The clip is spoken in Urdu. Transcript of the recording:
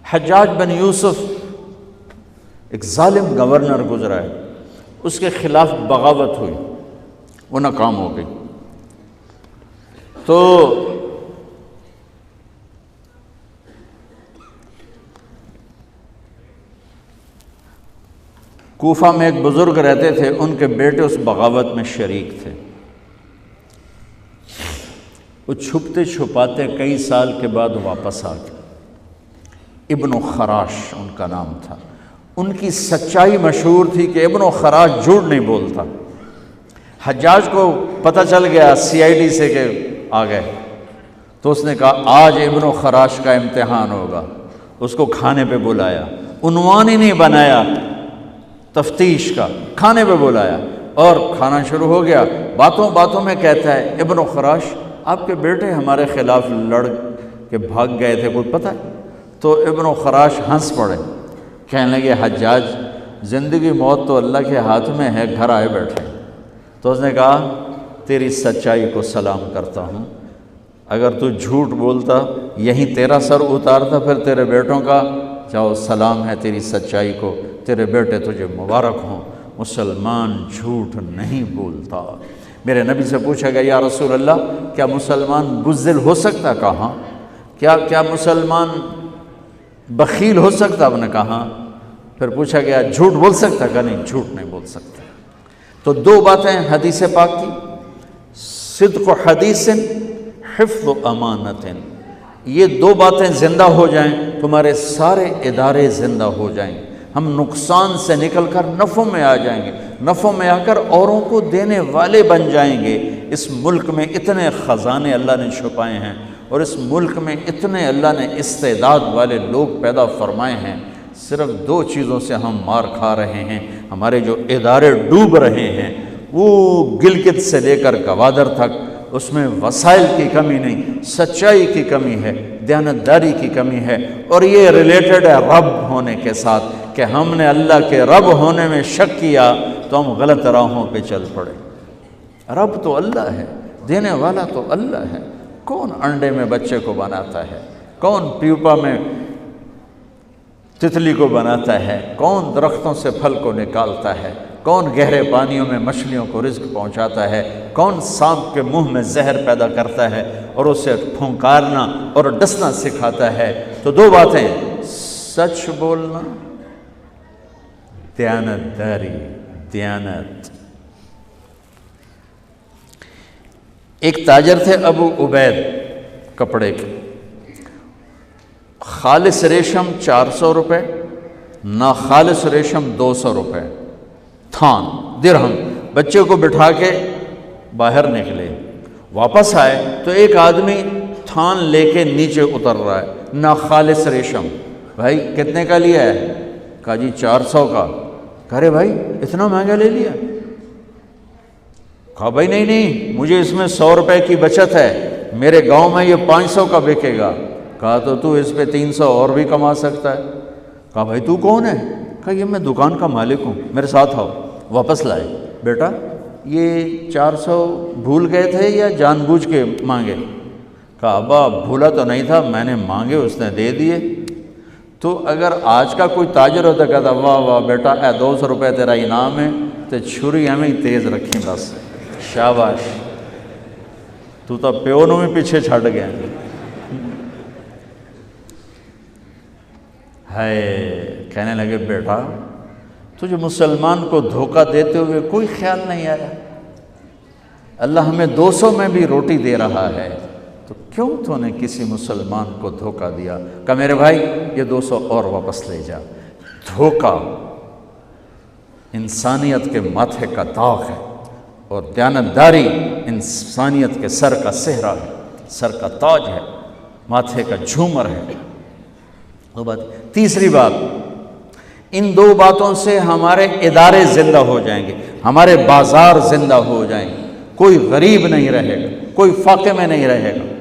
حجاج بن یوسف ایک ظالم گورنر گزرا ہے، اس کے خلاف بغاوت ہوئی، وہ ناکام ہو گئی۔ تو کوفہ میں ایک بزرگ رہتے تھے، ان کے بیٹے اس بغاوت میں شریک تھے۔ وہ چھپتے چھپاتے کئی سال کے بعد واپس آ گئے۔ ابن خراش ان کا نام تھا۔ ان کی سچائی مشہور تھی کہ ابن خراش جھوٹ نہیں بولتا۔ حجاج کو پتہ چل گیا CID سے کہ آ گئے، تو اس نے کہا آج ابن خراش کا امتحان ہوگا۔ اس کو کھانے پہ بلایا، عنوان ہی نہیں بنایا تفتیش کا، کھانے پہ بلایا اور کھانا شروع ہو گیا۔ باتوں باتوں میں کہتا ہے ابن خراش آپ کے بیٹے ہمارے خلاف لڑ کے بھاگ گئے تھے، کوئی پتہ ہے؟ تو ابن خراش ہنس پڑے، کہنے لگے حجاج زندگی موت تو اللہ کے ہاتھ میں ہے، گھر آئے بیٹھے۔ تو اس نے کہا تیری سچائی کو سلام کرتا ہوں، اگر تو جھوٹ بولتا یہیں تیرا سر اتارتا، پھر تیرے بیٹوں کا جاؤ سلام ہے تیری سچائی کو، تیرے بیٹے تجھے مبارک ہوں، مسلمان جھوٹ نہیں بولتا۔ میرے نبی سے پوچھا گیا یا رسول اللہ کیا مسلمان بزدل ہو سکتا؟ کہا کیا مسلمان بخیل ہو سکتا؟ آپ نے کہا۔ پھر پوچھا گیا جھوٹ بول سکتا؟ کہا نہیں، جھوٹ نہیں بول سکتا۔ تو دو باتیں حدیث پاک کی، صدق حدیث، حفظ امانت، یہ دو باتیں زندہ ہو جائیں تمہارے سارے ادارے زندہ ہو جائیں، ہم نقصان سے نکل کر نفع میں آ جائیں گے، نفع میں آ کر اوروں کو دینے والے بن جائیں گے۔ اس ملک میں اتنے خزانے اللہ نے چھپائے ہیں، اور اس ملک میں اتنے اللہ نے استعداد والے لوگ پیدا فرمائے ہیں، صرف دو چیزوں سے ہم مار کھا رہے ہیں، ہمارے جو ادارے ڈوب رہے ہیں، وہ گلگت سے لے کر گوادر تک، اس میں وسائل کی کمی نہیں، سچائی کی کمی ہے، دیانتداری کی کمی ہے، اور یہ ریلیٹڈ ہے رب ہونے کے ساتھ کہ ہم نے اللہ کے رب ہونے میں شک کیا تو ہم غلط راہوں پہ چل پڑے۔ رب تو اللہ ہے، دینے والا تو اللہ ہے۔ کون انڈے میں بچے کو بناتا ہے؟ کون پیوپا میں تتلی کو بناتا ہے؟ کون درختوں سے پھل کو نکالتا ہے؟ کون گہرے پانیوں میں مچھلیوں کو رزق پہنچاتا ہے؟ کون سانپ کے منہ میں زہر پیدا کرتا ہے اور اسے پھونکارنا اور ڈسنا سکھاتا ہے؟ تو دو باتیں، سچ بولنا، دیانت داری، دیانت۔ ایک تاجر تھے ابو عبید کپڑے کے، خالص ریشم 400 روپے، ناخالص ریشم 200 روپے، تھان درہم۔ بچے کو بٹھا کے باہر نکلے، واپس آئے تو ایک آدمی تھان لے کے نیچے اتر رہا ہے، ناخالص ریشم۔ بھائی کتنے کا لیا ہے؟ کہا جی 400 کا۔ کہہ رہے بھائی اتنا مہنگا لے لیا؟ کہا بھائی نہیں، مجھے اس میں 100 روپے کی بچت ہے، میرے گاؤں میں یہ 500 کا بکے گا۔ کہا تو اس پہ 300 اور بھی کما سکتا ہے۔ کہا بھائی تو کون ہے؟ کہا یہ میں دکان کا مالک ہوں، میرے ساتھ آؤ۔ واپس لائے، بیٹا یہ 400 بھول گئے تھے یا جان بوجھ کے مانگے؟ کہا ابا بھولا تو نہیں تھا، میں نے مانگے اس نے دے دیے۔ تو اگر آج کا کوئی تاجر ہوتا کہتا واہ واہ بیٹا اے 200 روپے تیرا انعام ہے، تو چھری ہمیں تیز رکھیں بس، شاباش تو پیو نو بھی پیچھے چھڑ گیا ہے۔ کہنے لگے بیٹا تجھے مسلمان کو دھوکہ دیتے ہوئے کوئی خیال نہیں آیا؟ اللہ ہمیں 200 میں بھی روٹی دے رہا ہے، تو کیوں تو نے کسی مسلمان کو دھوکہ دیا؟ کہا میرے بھائی یہ 200 اور واپس لے جا۔ دھوکہ انسانیت کے ماتھے کا داغ ہے، اور دیانتداری انسانیت کے سر کا سہرا ہے، سر کا تاج ہے، ماتھے کا جھومر ہے۔ وہ بات۔ تیسری بات، ان دو باتوں سے ہمارے ادارے زندہ ہو جائیں گے، ہمارے بازار زندہ ہو جائیں گے، کوئی غریب نہیں رہے گا، کوئی فاقے میں نہیں رہے گا۔